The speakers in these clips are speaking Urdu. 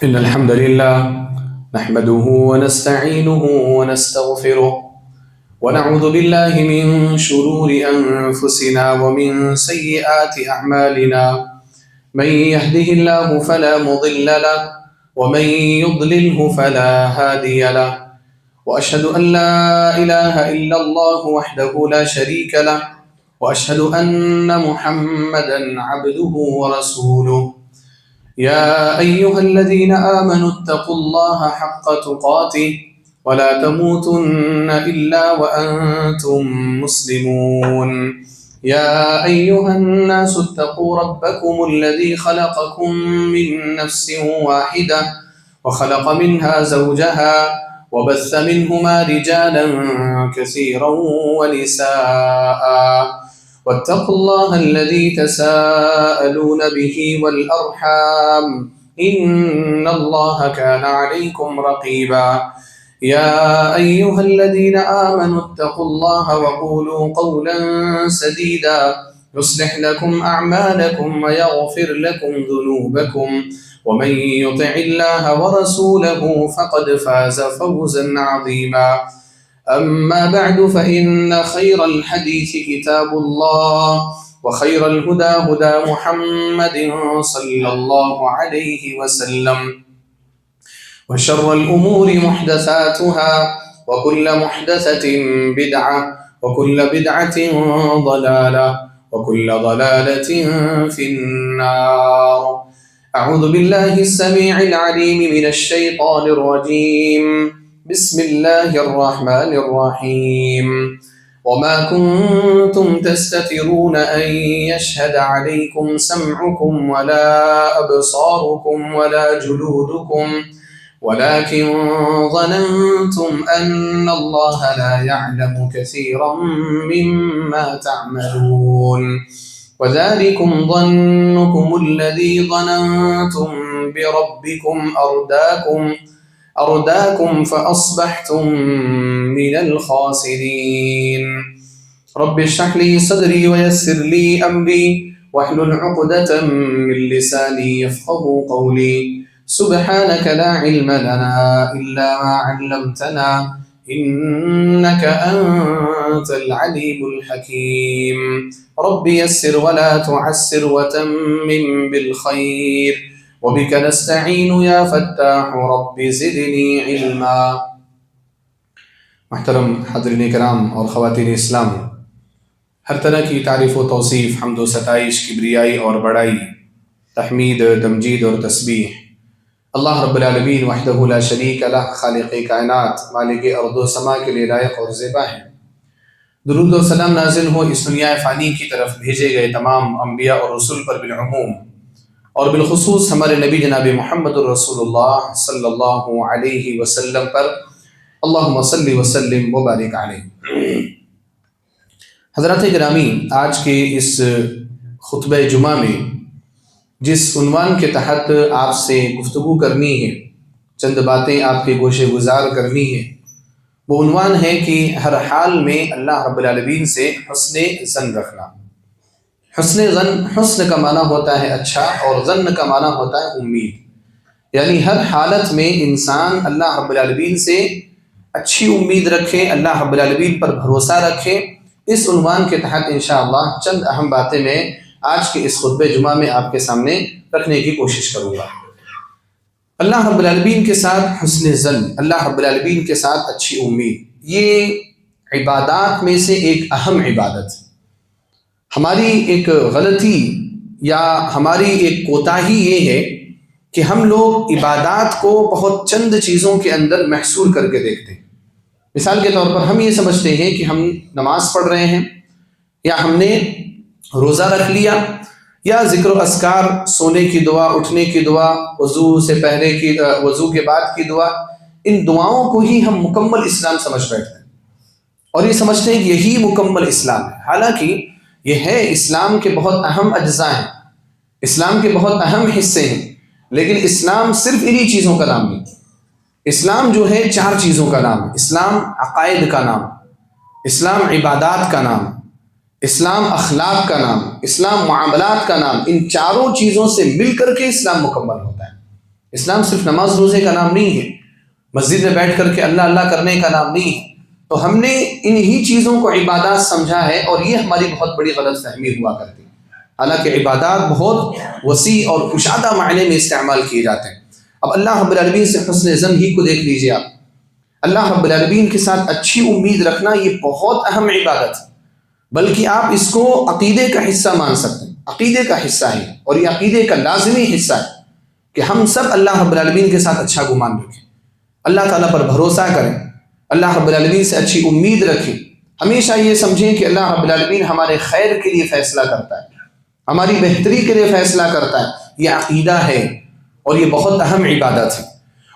إن الحمد لله نحمده ونستعينه ونستغفره ونعوذ بالله من شرور أنفسنا ومن سيئات أعمالنا. من يهده الله فلا مضل له ومن يضلله فلا هادي له. وأشهد أن لا إله إلا الله وحده لا شريك له وأشهد أن محمدا عبده ورسوله. يا أيها الذين آمنوا اتقوا الله حق تقاته ولا تموتن إلا وأنتم مسلمون. يا أيها الناس اتقوا ربكم الذي خلقكم من نفس واحدة وخلق منها زوجها وبث منهما رجالا كثيرا ونساء. واتقوا الله الذي تساءلون به والأرحام إن الله كان عليكم رقيبا. يا أيها الذين آمنوا اتقوا الله وقولوا قولا سديدا يصلح لكم أعمالكم ويغفر لكم ذنوبكم ومن يطع الله ورسوله فقد فاز فوزا عظيما. أما بعد فإن خير الحديث كتاب الله وخير الهدى هدى محمد صلى الله عليه وسلم وشر الأمور محدثاتها وكل محدثة بدعة وكل بدعة ضلالة وكل ضلالة في النار. أعوذ بالله السميع العليم من الشيطان الرجيم. بسم الله الرحمن الرحيم. وما كنتم تستترون أن يشهد عليكم سمعكم ولا أبصاركم ولا جلودكم ولكن ظننتم أن الله لا يعلم كثيرا مما تعملون. وذلكم ظنكم الذي ظننتم بربكم أرداكم فأصبحتم من الخاسرين. رب اشرح لي صدري ويسر لي أمري واحلل عقدة من لساني يفقهوا قولي. سبحانك لا علم لنا إلا ما علمتنا إنك أنت العليم الحكيم. رب يسر ولا تعسر وتمم بالخير وبك نستعين يا فتاح رب زدني علما. محترم حاضرین کرام اور خواتین اسلام، ہر طرح کی تعریف و توصیف، حمد و ستائش، کبریائی اور بڑائی، تحمید، تمجید اور تسبیح اللہ رب العالمین وحدہ لا شریک لہ، خالق کائنات، مالک ارض و سما کے لیے لائق اور زیبا ہے۔ درود و سلام نازل ہو اس دنیا فانی کی طرف بھیجے گئے تمام انبیاء اور رسول پر بالعموم، اور بالخصوص ہمارے نبی جناب محمد الرسول اللہ صلی اللہ علیہ وسلم پر، اللہم صلی وسلم وبارک علیہ۔ حضرات گرامی، آج کے اس خطبہ جمعہ میں جس عنوان کے تحت آپ سے گفتگو کرنی ہے، چند باتیں آپ کے گوشے گزار کرنی ہے، وہ عنوان ہے کہ ہر حال میں اللہ رب العالمین سے حسن ظن رکھنا۔ حسن ظن، حسن کا معنی ہوتا ہے اچھا، اور ظن کا معنی ہوتا ہے امید، یعنی ہر حالت میں انسان اللہ رب العالمین سے اچھی امید رکھے، اللہ رب العالمین پر بھروسہ رکھے۔ اس عنوان کے تحت انشاءاللہ چند اہم باتیں میں آج کے اس خطبہ جمعہ میں آپ کے سامنے رکھنے کی کوشش کروں گا۔ اللہ رب العالمین کے ساتھ حسن ظن، اللہ رب العالمین کے ساتھ اچھی امید، یہ عبادات میں سے ایک اہم عبادت ہے۔ ہماری ایک غلطی یا ہماری ایک کوتاہی یہ ہے کہ ہم لوگ عبادات کو بہت چند چیزوں کے اندر محصور کر کے دیکھتے ہیں۔ مثال کے طور پر ہم یہ سمجھتے ہیں کہ ہم نماز پڑھ رہے ہیں، یا ہم نے روزہ رکھ لیا، یا ذکر و اذکار، سونے کی دعا، اٹھنے کی دعا، وضو سے پہلے کی، وضو کے بعد کی دعا، ان دعاؤں کو ہی ہم مکمل اسلام سمجھ بیٹھتے ہیں، اور یہ سمجھتے ہیں کہ یہی مکمل اسلام ہے۔ حالانکہ یہ ہے، اسلام کے بہت اہم اجزاء ہیں، اسلام کے بہت اہم حصے ہیں، لیکن اسلام صرف انہی چیزوں کا نام نہیں۔ اسلام جو ہے 4 چیزوں کا نام ہے۔ اسلام عقائد کا نام، اسلام عبادات کا نام، اسلام اخلاق کا نام، اسلام معاملات کا نام، ان چاروں چیزوں سے مل کر کے اسلام مکمل ہوتا ہے۔ اسلام صرف نماز روزے کا نام نہیں ہے، مسجد میں بیٹھ کر کے اللہ اللہ کرنے کا نام نہیں ہے۔ تو ہم نے انہی چیزوں کو عبادات سمجھا ہے، اور یہ ہماری بہت بڑی غلط فہمی ہوا کرتی ہے۔ حالانکہ عبادات بہت وسیع اور کشادہ معنی میں استعمال کیے جاتے ہیں۔ اب اللہ رب العالمین سے حسن ظن ہی کو دیکھ لیجئے آپ، اللہ رب العالمین کے ساتھ اچھی امید رکھنا یہ بہت اہم عبادت ہے، بلکہ آپ اس کو عقیدے کا حصہ مان سکتے ہیں، عقیدے کا حصہ ہے، اور یہ عقیدے کا لازمی حصہ ہے کہ ہم سب اللہ رب العالمین کے ساتھ اچھا گمان رکھیں، اللہ تعالیٰ پر بھروسہ کریں، اللہ رب العالمین سے اچھی امید رکھیں، ہمیشہ یہ سمجھیں کہ اللہ رب العالمین ہمارے خیر کے لیے فیصلہ کرتا ہے، ہماری بہتری کے لیے فیصلہ کرتا ہے۔ یہ عقیدہ ہے اور یہ بہت اہم عبادت ہے۔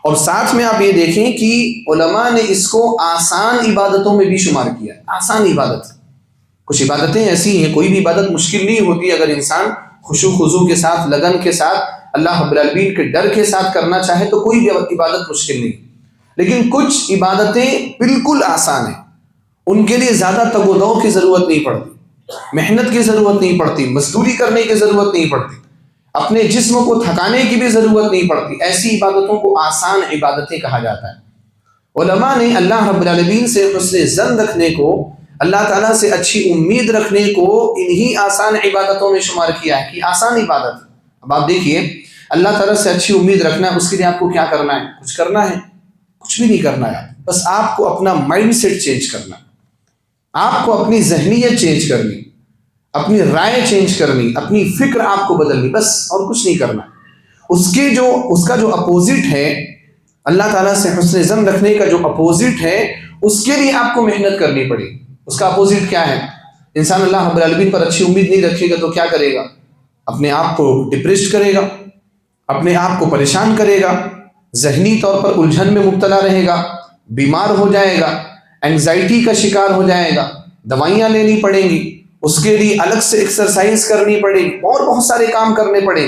اور ساتھ میں آپ یہ دیکھیں کہ علماء نے اس کو آسان عبادتوں میں بھی شمار کیا ہے، آسان عبادت۔ کچھ عبادتیں ایسی ہیں، کوئی بھی عبادت مشکل نہیں ہوتی اگر انسان خشوع خضوع کے ساتھ، لگن کے ساتھ، اللہ رب العالمین کے ڈر کے ساتھ کرنا چاہے تو کوئی بھی عبادت مشکل نہیں۔ لیکن کچھ عبادتیں بالکل آسان ہیں، ان کے لیے زیادہ تگ و دو کی ضرورت نہیں پڑتی، محنت کی ضرورت نہیں پڑتی، مزدوری کرنے کی ضرورت نہیں پڑتی، اپنے جسم کو تھکانے کی بھی ضرورت نہیں پڑتی۔ ایسی عبادتوں کو آسان عبادتیں کہا جاتا ہے۔ علماء نے اللہ رب العالمین سے حسن ظن رکھنے کو، اللہ تعالیٰ سے اچھی امید رکھنے کو انہی آسان عبادتوں میں شمار کیا ہے کہ آسان عبادت۔ اب آپ دیکھیے، اللہ تعالیٰ سے اچھی امید رکھنا، اس کے لیے آپ کو کیا کرنا ہے؟ کچھ کرنا ہے؟ کچھ بھی نہیں کرنا ہے، بس آپ کو اپنا مائنڈ سیٹ چینج کرنا، آپ کو اپنی ذہنیت چینج کرنی، اپنی رائے چینج کرنی، اپنی فکر آپ کو بدلنی، بس اور کچھ نہیں کرنا۔ اس کا جو اپوزٹ ہے، اللہ تعالیٰ سے حسن ظن رکھنے کا جو اپوزٹ ہے، اس کے لیے آپ کو محنت کرنی پڑے۔ اس کا اپوزٹ کیا ہے؟ انسان اللہ رب العالمین پر اچھی امید نہیں رکھے گا تو کیا کرے گا؟ اپنے آپ کو ڈپریسڈ کرے گا، اپنے آپ کو پریشان کرے گا، ذہنی طور پر الجھن میں مبتلا رہے گا، بیمار ہو جائے گا، اینگزائٹی کا شکار ہو جائے گا، دوائیاں لینی پڑیں گی، اس کے لیے الگ سے ایکسرسائز کرنی پڑے گی، اور بہت سارے کام کرنے پڑے۔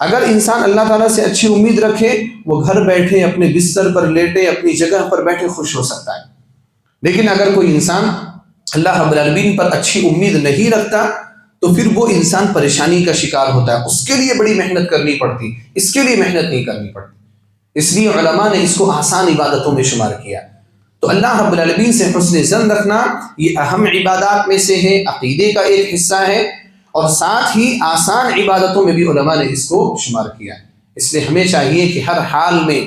اگر انسان اللہ تعالیٰ سے اچھی امید رکھے، وہ گھر بیٹھے اپنے بستر پر لیٹے اپنی جگہ پر بیٹھے خوش ہو سکتا ہے۔ لیکن اگر کوئی انسان اللہ رب العالمین پر اچھی امید نہیں رکھتا تو پھر وہ انسان پریشانی کا شکار ہوتا ہے، اس کے لیے بڑی محنت کرنی پڑتی، اس کے لیے محنت نہیں کرنی پڑتی۔ اس لیے علماء نے اس کو آسان عبادتوں میں شمار کیا۔ تو اللہ رب العالمین سے حسن ظن رکھنا یہ اہم عبادات میں سے ہے، عقیدے کا ایک حصہ ہے، اور ساتھ ہی آسان عبادتوں میں بھی علماء نے اس کو شمار کیا ہے۔ اس لیے ہمیں چاہیے کہ ہر حال میں،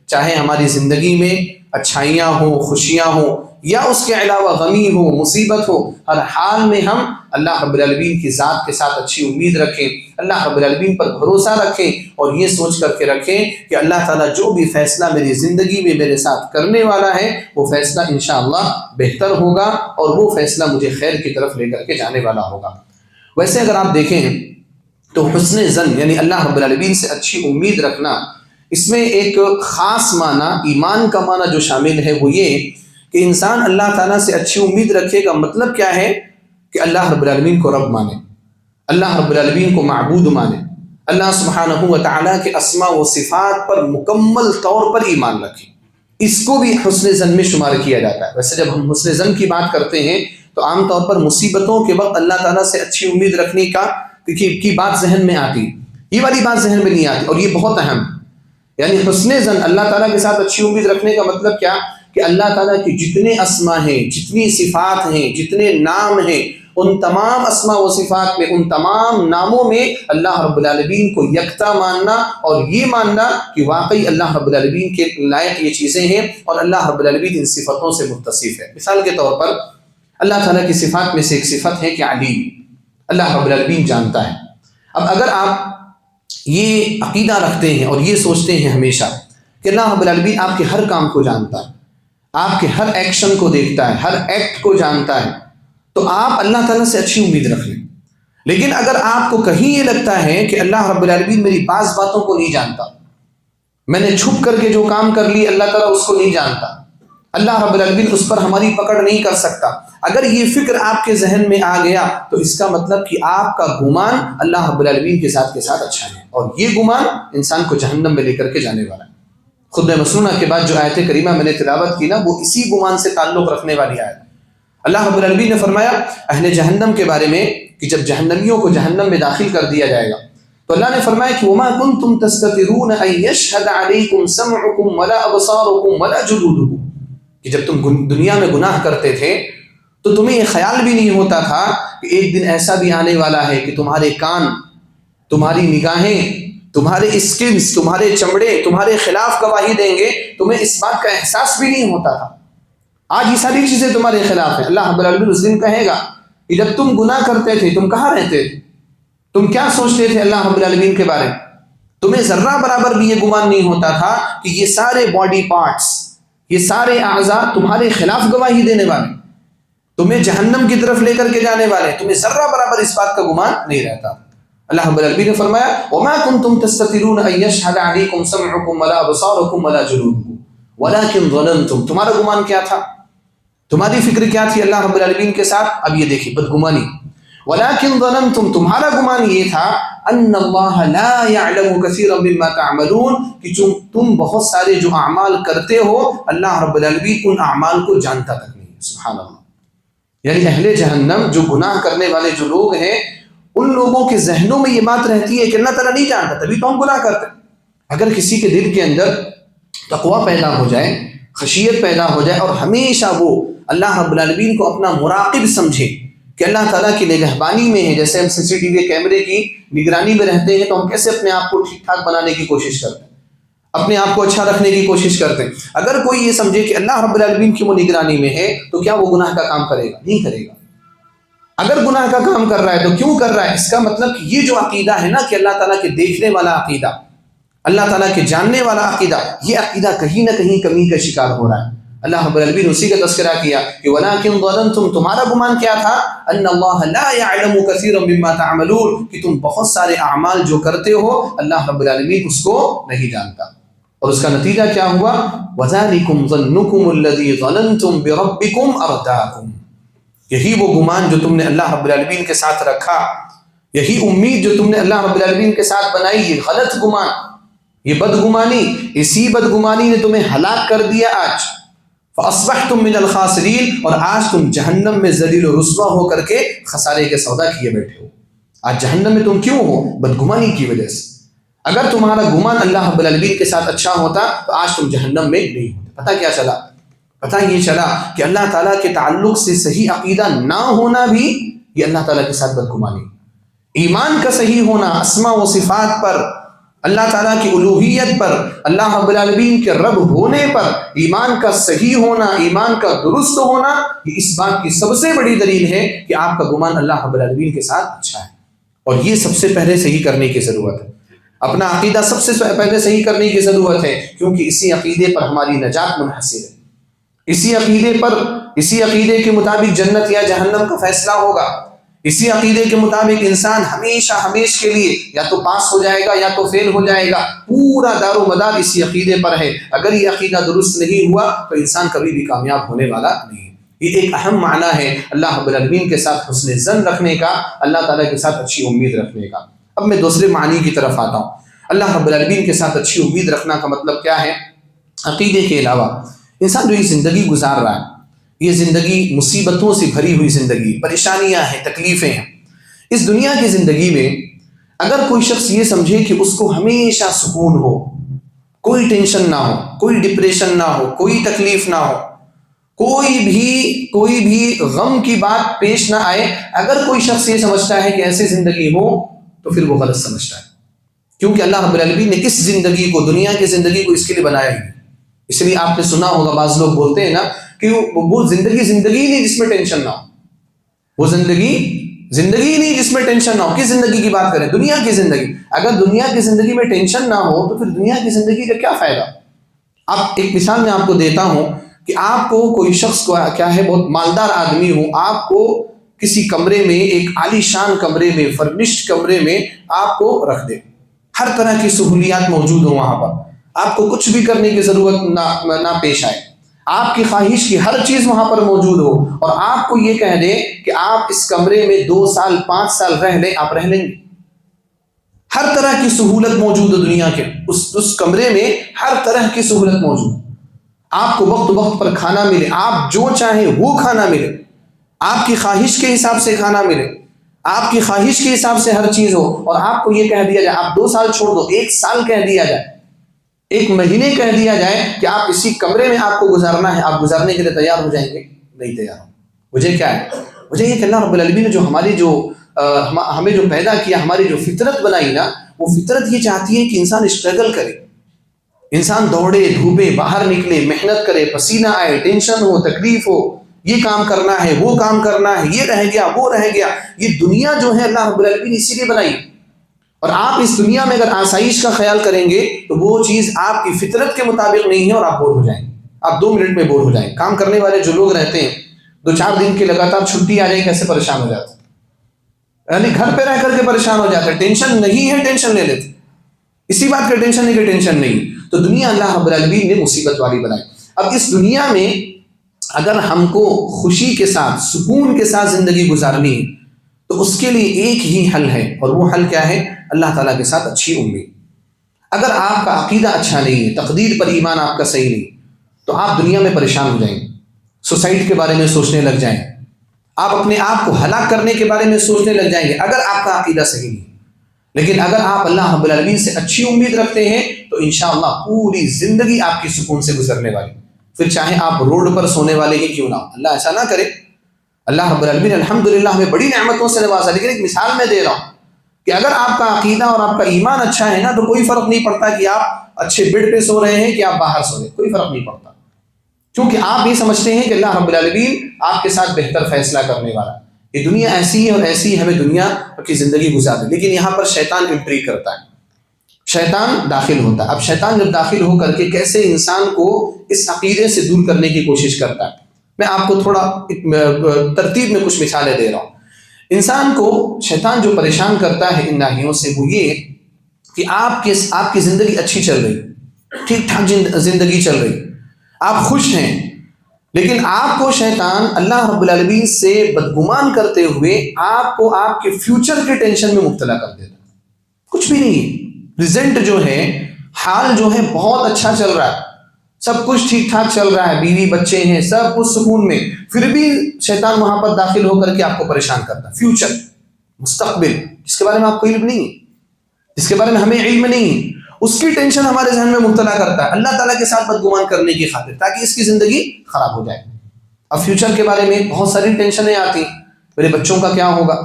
چاہے ہماری زندگی میں اچھائیاں ہوں، خوشیاں ہوں، یا اس کے علاوہ غمی ہو، مصیبت ہو، ہر حال میں ہم اللہ رب العالمین کی ذات کے ساتھ اچھی امید رکھیں، اللہ رب العالمین پر بھروسہ رکھیں، اور یہ سوچ کر کے رکھیں کہ اللہ تعالیٰ جو بھی فیصلہ میری زندگی میں میرے ساتھ کرنے والا ہے، وہ فیصلہ انشاءاللہ بہتر ہوگا، اور وہ فیصلہ مجھے خیر کی طرف لے کر کے جانے والا ہوگا۔ ویسے اگر آپ دیکھیں تو حسن ظن یعنی اللہ رب العالمین سے اچھی امید رکھنا، اس میں ایک خاص معنی، ایمان کا معنی جو شامل ہے وہ یہ کہ انسان اللہ تعالیٰ سے اچھی امید رکھے کا مطلب کیا ہے کہ اللہ رب العالمین کو رب مانے، اللہ رب العالمین کو معبود مانے، اللہ سبحانہ و تعالیٰ کے اسماء و صفات پر مکمل طور پر ایمان رکھے۔ اس کو بھی حسن ظن میں شمار کیا جاتا ہے۔ ویسے جب ہم حسن ظن کی بات کرتے ہیں تو عام طور پر مصیبتوں کے وقت اللہ تعالیٰ سے اچھی امید رکھنے کی بات ذہن میں آتی، یہ والی بات ذہن میں نہیں آتی، اور یہ بہت اہم، یعنی حسن ظن اللہ تعالیٰ کے ساتھ اچھی امید رکھنے کا مطلب کیا کہ اللہ تعالیٰ کی جتنے اسماء ہیں، جتنی صفات ہیں، جتنے نام ہیں، ان تمام اسماء و صفات میں، ان تمام ناموں میں اللہ رب العالمین کو یکتا ماننا، اور یہ ماننا کہ واقعی اللہ رب العالمین کے لائق یہ چیزیں ہیں، اور اللہ رب العالمین ان صفتوں سے متصف ہے۔ مثال کے طور پر اللہ تعالیٰ کی صفات میں سے ایک صفت ہے کہ علیم، اللہ رب العالمین جانتا ہے۔ اب اگر آپ یہ عقیدہ رکھتے ہیں اور یہ سوچتے ہیں ہمیشہ کہ اللہ رب العالمین آپ کے ہر کام کو جانتا ہے، آپ کے ہر ایکشن کو دیکھتا ہے، ہر ایکٹ کو جانتا ہے، تو آپ اللہ تعالیٰ سے اچھی امید رکھ لیں۔ لیکن اگر آپ کو کہیں یہ لگتا ہے کہ اللہ رب العالمین میری بعض باتوں کو نہیں جانتا، میں نے چھپ کر کے جو کام کر لی اللہ تعالیٰ اس کو نہیں جانتا، اللہ رب العالمین اس پر ہماری پکڑ نہیں کر سکتا، اگر یہ فکر آپ کے ذہن میں آ گیا تو اس کا مطلب کہ آپ کا گمان اللہ رب العالمین کے ساتھ اچھا ہے، اور یہ گمان انسان کو جہنم میں لے کر کے جانے والا ہے۔ خود مسنونہ کے بعد جو آیت کریمہ میں نے تلاوت کی نا، وہ اسی گمان سے تعلق رکھنے والی آیت۔ اللہ رب العالمین نے فرمایا اہل جہنم کے بارے میں کہ جب جہنمیوں کو جہنم میں داخل کر دیا جائے گا تو اللہ نے فرمایا کہ وما کنتم تستترون ان یشهد علیکم سمعکم ولا ابصارکم ولا جلودکم، کہ جب تم دنیا میں گناہ کرتے تھے تو تمہیں یہ خیال بھی نہیں ہوتا تھا کہ ایک دن ایسا بھی آنے والا ہے کہ تمہارے کان، تمہاری نگاہیں، تمہارے اسکنز، تمہارے چمڑے تمہارے خلاف گواہی دیں گے، تمہیں اس بات کا احساس بھی نہیں ہوتا تھا۔ آج یہ ساری چیزیں تمہارے خلاف ہیں۔ اللہ رب العالمین اس دن کہے گا کہ جب تم گناہ کرتے تھے تم کہاں رہتے تھے، تم کیا سوچتے تھے اللہ رب العالمین کے بارے میں؟ تمہیں ذرہ برابر بھی یہ گمان نہیں ہوتا تھا کہ یہ سارے باڈی پارٹس، یہ سارے اعضاء تمہارے خلاف گواہی دینے والے، تمہیں جہنم کی طرف لے کر کے جانے والے، تمہیں ذرہ برابر اس بات کا گمان نہیں رہتا۔ اللہ رب العالمین نے فرمایا وما کنتم تستترون ان یشهد علیکم سمعکم ولا ابصارکم ولا جلودکم ولکن ظننتم، تمہارا گمان کیا تھا، تمہاری فکر کیا تھی اللہ رب العالمین کے ساتھ؟ اب یہ دیکھیں بدگمانی، ولکن ظننتم، تمہارا گمان یہ تھا ان اللہ لا یعلم کثیرا مما تعملون، کہ تم بہت سارے جو اعمال کرتے ہو اللہ رب العالمین ان اعمال کو جانتا تک نہیں۔ سبحان اللہ، یعنی اہل جہنم جو گناہ کرنے والے جو لوگ ہیں ان لوگوں کے ذہنوں میں یہ بات رہتی ہے کہ اللہ تعالیٰ نہیں جانتا، تبھی تو ہم گناہ کرتے ہیں۔ اگر کسی کے دل کے اندر تقویٰ پیدا ہو جائے، خشیت پیدا ہو جائے، اور ہمیشہ وہ اللہ رب العالمین کو اپنا مراقب سمجھے کہ اللہ تعالیٰ کی نگہبانی میں ہے، جیسے ہم CCTV کیمرے کی نگرانی میں رہتے ہیں تو ہم کیسے اپنے آپ کو ٹھیک ٹھاک بنانے کی کوشش کرتے ہیں، اپنے آپ کو اچھا رکھنے کی کوشش کرتے ہیں۔ اگر کوئی یہ سمجھے کہ اللہ رب العالمین کی وہ نگرانی میں ہے تو کیا وہ گناہ کا کام کرے گا؟ نہیں کرے گا۔ اگر گناہ کا کام کر رہا ہے تو کیوں کر رہا ہے؟ اس کا مطلب کہ یہ جو عقیدہ ہے نا کہ اللہ تعالیٰ کے دیکھنے والا عقیدہ، اللہ تعالیٰ کے جاننے والا عقیدہ، یہ عقیدہ کہیں نہ کہیں کمی کا شکار ہو رہا ہے۔ اللہ رب العالمین اسی کا تذکرہ کیا کہ وَلَٰكِن ظَنَنْتُمْ، تمہارا گمان کیا تھا، أَنَّ اللَّهَ لَا يَعْلَمُ كَثِيرًا مِمَّا تَعْمَلُونَ، کہ تم بہت سارے اعمال جو کرتے ہو اللہ رب العالمین اس کو نہیں جانتا۔ اور اس کا نتیجہ کیا ہوا؟ وَذَلِكُمْ ظَنُّكُمُ الَّذِي ظَنَنْتُمْ بِرَبِّكُمْ أَرْدَاكُمْ، یہی وہ گمان جو تم نے اللہ رب العالمین کے ساتھ رکھا، یہی امید جو تم نے اللہ رب العالمین کے ساتھ بنائی، یہ غلط گمان، یہ بدگمانی، اسی بدگمانی نے تمہیں ہلاک کر دیا آج۔ فَأَصْبَحْتُم مِّنَ الْخَاسِرِينَ، اور آج تم جہنم میں ذلیل و رسوا ہو کر کے خسارے کے سودا کیے بیٹھے ہو۔ آج جہنم میں تم کیوں ہو؟ بدگمانی کی وجہ سے۔ اگر تمہارا گمان اللہ رب العالمین کے ساتھ اچھا ہوتا تو آج تم جہنم میں نہیں ہوتے۔ پتہ کیا چلا؟ پتہ یہ چلا کہ اللہ تعالیٰ کے تعلق سے صحیح عقیدہ نہ ہونا بھی یہ اللہ تعالیٰ کے ساتھ بدگمانی۔ ایمان کا صحیح ہونا اسماء و صفات پر، اللہ تعالیٰ کی الوہیت پر، اللہ رب العالمین کے رب ہونے پر ایمان کا صحیح ہونا، ایمان کا درست ہونا، یہ اس بات کی سب سے بڑی دلیل ہے کہ آپ کا گمان اللہ رب العالمین کے ساتھ اچھا ہے۔ اور یہ سب سے پہلے صحیح کرنے کی ضرورت ہے، اپنا عقیدہ سب سے پہلے صحیح کرنے کی ضرورت ہے، کیونکہ اسی عقیدے پر ہماری نجات منحصر ہے، اسی عقیدے کے مطابق جنت یا جہنم کا فیصلہ ہوگا، اسی عقیدے کے مطابق انسان ہمیشہ کے لیے یا تو پاس ہو جائے گا یا تو فیل ہو جائے گا۔ پورا دار و مدار اسی عقیدے پر ہے۔ اگر یہ عقیدہ درست نہیں ہوا تو انسان کبھی بھی کامیاب ہونے والا نہیں۔ یہ ایک اہم معنی ہے اللہ رب العالمین کے ساتھ حسن ظن رکھنے کا، اللہ تعالیٰ کے ساتھ اچھی امید رکھنے کا۔ اب میں دوسرے معنی کی طرف آتا ہوں۔ اللہ رب العالمین کے ساتھ اچھی امید رکھنا کا مطلب کیا ہے؟ عقیدے کے علاوہ انسان جو یہ زندگی گزار رہا ہے، یہ زندگی مصیبتوں سے بھری ہوئی زندگی، پریشانیاں ہیں، تکلیفیں ہیں۔ اس دنیا کی زندگی میں اگر کوئی شخص یہ سمجھے کہ اس کو ہمیشہ سکون ہو، کوئی ٹینشن نہ ہو، کوئی ڈپریشن نہ ہو، کوئی تکلیف نہ ہو، کوئی بھی غم کی بات پیش نہ آئے، اگر کوئی شخص یہ سمجھتا ہے کہ ایسی زندگی ہو تو پھر وہ غلط سمجھتا ہے، کیونکہ اللہ رب العالمین نے اس زندگی کو، دنیا کی زندگی کو اس کے لیے بنایا ہی نہیں۔ اس لیے آپ نے سنا ہوگا بعض لوگ بولتے ہیں نا کہ وہ زندگی نہیں جس میں ٹینشن نہ ہو، وہ زندگی نہیں جس میں ٹینشن نہ ہو۔ کس زندگی کی بات کریں؟ دنیا کی زندگی۔ اگر دنیا کی زندگی میں ٹینشن نہ ہو تو پھر دنیا کی زندگی کا کیا فائدہ؟ اب ایک مثال میں آپ کو دیتا ہوں کہ آپ کو کوئی شخص کو کیا ہے، بہت مالدار آدمی ہو، آپ کو کسی کمرے میں، ایک عالی شان کمرے میں، فرنشڈ کمرے میں آپ کو رکھ دے، ہر طرح کی سہولیات موجود ہوں وہاں پر، آپ کو کچھ بھی کرنے کی ضرورت نہ پیش آئے، آپ کی خواہش کی ہر چیز وہاں پر موجود ہو، اور آپ کو یہ کہہ دیں کہ آپ اس کمرے میں 2 سال 5 سال رہ لیں، آپ رہ لیں گے؟ ہر طرح کی سہولت موجود ہے دنیا کے اس کمرے میں، ہر طرح کی سہولت موجود، آپ کو وقت پر کھانا ملے، آپ جو چاہیں وہ کھانا ملے، آپ کی خواہش کے حساب سے کھانا ملے، آپ کی خواہش کے حساب سے ہر چیز ہو، اور آپ کو یہ کہہ دیا جائے آپ 2 سال چھوڑ دو، 1 سال کہہ دیا جائے، 1 مہینے کہہ دیا جائے کہ آپ اسی کمرے میں آپ کو گزارنا ہے، آپ گزارنے کے لیے تیار ہو جائیں گے؟ نہیں تیار ہو۔ وجہ کیا ہے؟ وجہ یہ کہ اللہ رب العالمین نے جو ہماری ہمیں جو پیدا کیا، ہماری جو فطرت بنائی نا، وہ فطرت یہ چاہتی ہے کہ انسان اسٹرگل کرے، انسان دوڑے دھوپے، باہر نکلے، محنت کرے، پسینہ آئے، ٹینشن ہو، تکلیف ہو، یہ کام کرنا ہے، وہ کام کرنا ہے، یہ رہ گیا، وہ رہ گیا۔ یہ دنیا جو ہے اللہ رب العالمین اسی لیے بنائی، اور آپ اس دنیا میں اگر آسائش کا خیال کریں گے تو وہ چیز آپ کی فطرت کے مطابق نہیں ہے، اور آپ بور ہو جائیں گے، آپ 2 منٹ میں بور ہو جائیں گے۔ کام کرنے والے جو لوگ رہتے ہیں 2-4 دن کی لگاتار چھٹی آ جائے کیسے پریشان ہو جاتے ہیں، یعنی گھر پہ رہ کر کے پریشان ہو جاتے ہیں، ٹینشن نہیں ہے ٹینشن لے لیتے، اسی بات کا ٹینشن نہیں کہ ٹینشن نہیں۔ تو دنیا اللہ رب العالمین نے مصیبت والی بنائی۔ اب اس دنیا میں اگر ہم کو خوشی کے ساتھ، سکون کے ساتھ زندگی گزارنی ہے تو اس کے لیے ایک ہی حل ہے، اور وہ حل کیا ہے؟ اللہ تعالیٰ کے ساتھ اچھی امید۔ اگر آپ کا عقیدہ اچھا نہیں ہے، تقدیر پر ایمان آپ کا صحیح نہیں، تو آپ دنیا میں پریشان ہو جائیں گے، سوسائڈ کے بارے میں سوچنے لگ جائیں، آپ اپنے آپ کو ہلاک کرنے کے بارے میں سوچنے لگ جائیں گے اگر آپ کا عقیدہ صحیح نہیں۔ لیکن اگر آپ اللہ رب العالمین سے اچھی امید رکھتے ہیں تو انشاءاللہ پوری زندگی آپ کی سکون سے گزرنے والی، پھر چاہے آپ روڈ پر سونے والے ہی کیوں نہ ہو، اللہ ایسا نہ کرے۔ اللہ رب العالمین الحمدللہ ہمیں بڑی نعمتوں سے نوازا، لیکن ایک مثال میں دے رہا ہوں کہ اگر آپ کا عقیدہ اور آپ کا ایمان اچھا ہے نا، تو کوئی فرق نہیں پڑتا کہ آپ اچھے بیڈ پہ سو رہے ہیں کہ آپ باہر سو رہے ہیں، کوئی فرق نہیں پڑتا، کیونکہ آپ یہ سمجھتے ہیں کہ اللہ رب العالمین آپ کے ساتھ بہتر فیصلہ کرنے والا۔ یہ دنیا ایسی ہے اور ایسی ہمیں دنیا کی زندگی گزارے، لیکن یہاں پر شیطان انٹری کرتا ہے، شیطان داخل ہوتا ہے۔ اب شیطان جب داخل ہو کر کے کیسے انسان کو اس عقیدے سے دور کرنے کی کوشش کرتا ہے، میں آپ کو تھوڑا ترتیب میں کچھ مثالیں دے رہا ہوں۔ انسان کو شیطان جو پریشان کرتا ہے ان ناحیوں سے، وہ یہ کہ آپ کی زندگی اچھی چل رہی، ٹھیک ٹھاک زندگی چل رہی، آپ خوش ہیں، لیکن آپ کو شیطان اللہ رب العالمین سے بدگمان کرتے ہوئے آپ کو آپ کے فیوچر کے ٹینشن میں مبتلا کر دیتا ہے۔ کچھ بھی نہیں، پریزنٹ جو ہے، حال جو ہے بہت اچھا چل رہا ہے، سب کچھ ٹھیک ٹھاک چل رہا ہے، بیوی بچے ہیں، سب کچھ سکون میں، پھر بھی شیطان وہاں پر داخل ہو کر کے آپ کو پریشان کرتا ہے۔ فیوچر، مستقبل، جس کے بارے میں آپ کو علم نہیں، جس کے بارے میں ہمیں علم نہیں، اس کی ٹینشن ہمارے ذہن میں مبتلا کرتا ہے اللہ تعالیٰ کے ساتھ بدگمان کرنے کی خاطر، تاکہ اس کی زندگی خراب ہو جائے۔ اب فیوچر کے بارے میں بہت ساری ٹینشنیں آتی، میرے بچوں کا کیا ہوگا،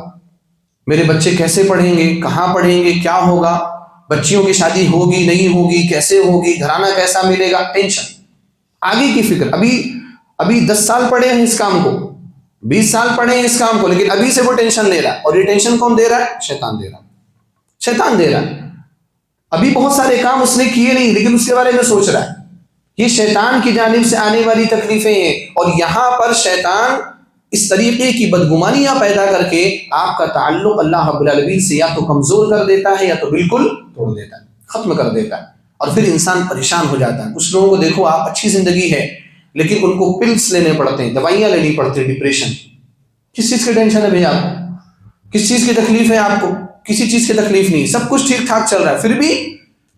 میرے بچے کیسے پڑھیں گے، کہاں پڑھیں گے، کیا ہوگا، بچیوں کی شادی ہوگی نہیں ہوگی، کیسے ہوگی، گھرانہ کیسا ملے گا، ٹینشن، آگے کی فکر۔ ابھی 10 سال پڑھے ہیں اس کام کو، 20 سال پڑھے ہیں اس کام کو، لیکن ابھی سے وہ ٹینشن لے رہا ہے، اور یہ ٹینشن کون دے رہا ہے؟ شیطان دے رہا ہے، شیطان دے رہا ہے۔ ابھی بہت سارے کام اس نے کیے نہیں، لیکن اس کے بارے میں سوچ رہا ہے۔ یہ شیطان کی جانب سے آنے والی تکلیفیں ہیں، اور یہاں پر شیطان اس طریقے کی بدگمانیاں پیدا کر کے آپ کا تعلق اللہ رب العالمین سے یا تو کمزور کر دیتا ہے، یا تو بالکل توڑ دیتا ہے، ختم کر دیتا ہے، اور پھر انسان پریشان ہو جاتا ہے۔ کچھ لوگوں کو دیکھو، آپ اچھی زندگی ہے لیکن ان کو پلس لینے پڑتے ہیں، دوائیاں لینی پڑتی ہیں، ڈپریشن۔ کس چیز کی ٹینشن ہے بھائی آپ کو؟ کس چیز کی تکلیف ہے آپ کو؟ کسی چیز کی تکلیف نہیں، سب کچھ ٹھیک ٹھاک چل رہا ہے، پھر بھی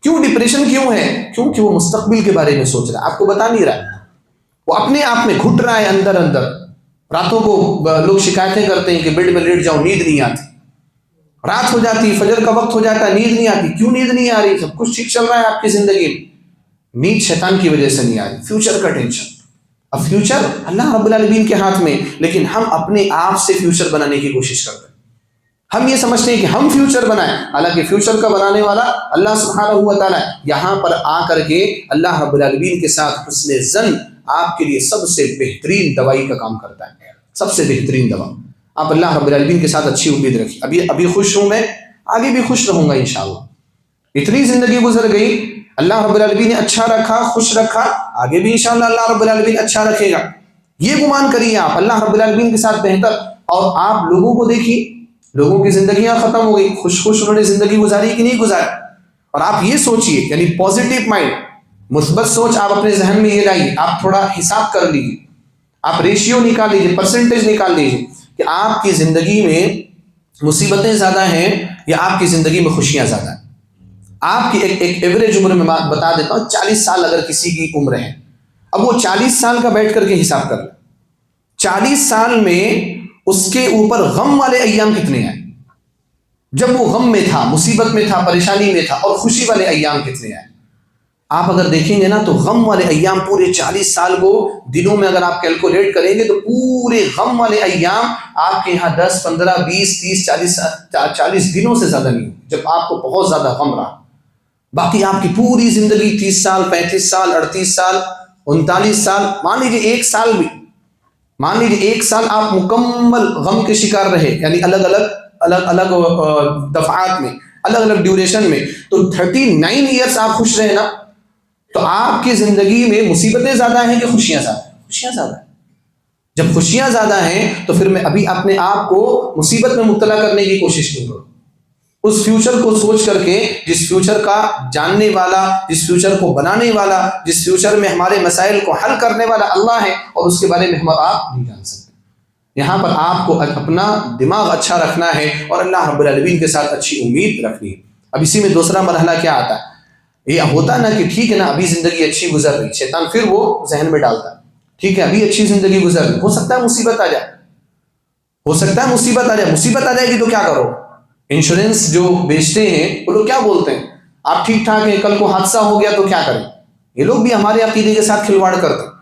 کیوں ڈپریشن کیوں ہے؟ کیونکہ وہ مستقبل کے بارے میں سوچ رہا ہے، آپ کو بتا نہیں رہا، وہ اپنے آپ میں گھٹ رہا ہے اندر اندر۔ راتوں کو لوگ شکایتیں کرتے ہیں کہ بیڈ میں لیٹ جاؤ، نیند نہیں آتی، رات ہو جاتی، فجر کا وقت ہو جاتا ہے، نیند نہیں آتی۔ کیوں نیند نہیں آ رہی؟ سب کچھ ٹھیک چل رہا ہے آپ کی زندگی میں، نیند شیطان کی وجہ سے نہیں آ رہی، فیوچر کا ٹینشن۔ اب فیوچر اللہ رب العالمین کے ہاتھ میں، لیکن ہم اپنے آپ سے فیوچر بنانے کی کوشش کرتے ہیں۔ ہم یہ سمجھتے ہیں کہ ہم فیوچر بنائیں، حالانکہ فیوچر کا بنانے والا اللہ سبحانہ و تعالیٰ ہے۔ یہاں پر آ کر کے اللہ رب العالمین کے ساتھ حسن ظن آپ کے لیے سب سے بہترین دوائی کا کام کرتا ہے، سب سے بہترین دوا۔ آپ اللہ رب العالمین کے ساتھ اچھی امید رکھیے، ابھی خوش ہوں میں، آگے بھی خوش رہوں گا انشاءاللہ۔ اتنی زندگی گزر گئی، اللہ رب العالمین نے اچھا رکھا، خوش رکھا، آگے بھی انشاءاللہ اللہ رب العالمین اچھا رکھے گا۔ یہ گمان کریے آپ اللہ رب العالمین کے ساتھ بہتر۔ اور آپ لوگوں کو دیکھیے، لوگوں کی زندگیاں ختم ہو گئی، خوش انہوں نے زندگی گزاری کہ نہیں گزاری؟ اور آپ یہ سوچئے، یعنی پازیٹیو مائنڈ، مثبت سوچ آپ اپنے ذہن میں یہ لائیے، آپ تھوڑا حساب کر لیجیے، آپ ریشیو نکال لیجیے، پرسنٹیج نکال لیجیے کہ آپ کی زندگی میں مصیبتیں زیادہ ہیں یا آپ کی زندگی میں خوشیاں زیادہ ہیں۔ آپ کی ایک ایوریج عمر میں بتا دیتا ہوں، 40 سال اگر کسی کی عمر ہے، اب وہ 40 سال کا بیٹھ کر کے حساب کر لیں، 40 سال میں اس کے اوپر غم والے ایام کتنے ہیں؟ جب وہ غم میں تھا، مصیبت میں تھا، پریشانی میں تھا، اور خوشی والے ایام کتنے ہیں؟ آپ اگر دیکھیں گے نا تو غم والے ایام پورے 40 سال کو دنوں میں اگر آپ کیلکولیٹ کریں گے تو پورے غم والے ایام آپ کے یہاں 10 15 20 30 40 دنوں سے زیادہ نہیں، جب آپ کو بہت زیادہ غم رہا۔ باقی آپ کی پوری زندگی 30 سال 35 سال 38 سال 39 سال، مان لیجیے ایک سال بھی، مان لیجیے ایک سال آپ مکمل غم کے شکار رہے، یعنی الگ الگ دفعات میں، الگ الگ ڈیوریشن میں، تو 39 ایئرس آپ خوش رہے نا، تو آپ کی زندگی میں مصیبتیں زیادہ ہیں کہ خوشیاں زیادہ ہیں؟ خوشیاں زیادہ ہیں۔ جب خوشیاں زیادہ ہیں تو پھر میں ابھی اپنے آپ کو مصیبت میں مبتلا کرنے کی کوشش کیوں کروں؟ اس فیوچر کو سوچ کر کے، جس فیوچر کا جاننے والا، جس فیوچر کو بنانے والا، جس فیوچر میں ہمارے مسائل کو حل کرنے والا اللہ ہے، اور اس کے بارے میں ہم آپ نہیں جان سکتے۔ یہاں پر آپ کو اپنا دماغ اچھا رکھنا ہے اور اللہ رب العالمین کے ساتھ اچھی امید رکھنی ہے۔ اب اسی میں دوسرا مرحلہ کیا آتا ہے؟ یہ ہوتا نا کہ ٹھیک ہے نا، ابھی زندگی اچھی گزر رہی، شیطان پھر وہ ذہن میں ڈالتا ہے، ٹھیک ہے ابھی اچھی زندگی گزر رہی، ہو سکتا ہے مصیبت آ جائے، ہو سکتا ہے مصیبت آ جائے، مصیبت آ جائے گی تو کیا کرو؟ انشورنس جو بیچتے ہیں وہ لوگ کیا بولتے ہیں؟ آپ ٹھیک ٹھاک ہیں، کل کو حادثہ ہو گیا تو کیا کریں؟ یہ لوگ بھی ہمارے عقیدے کے ساتھ کھلواڑ کرتے ہیں۔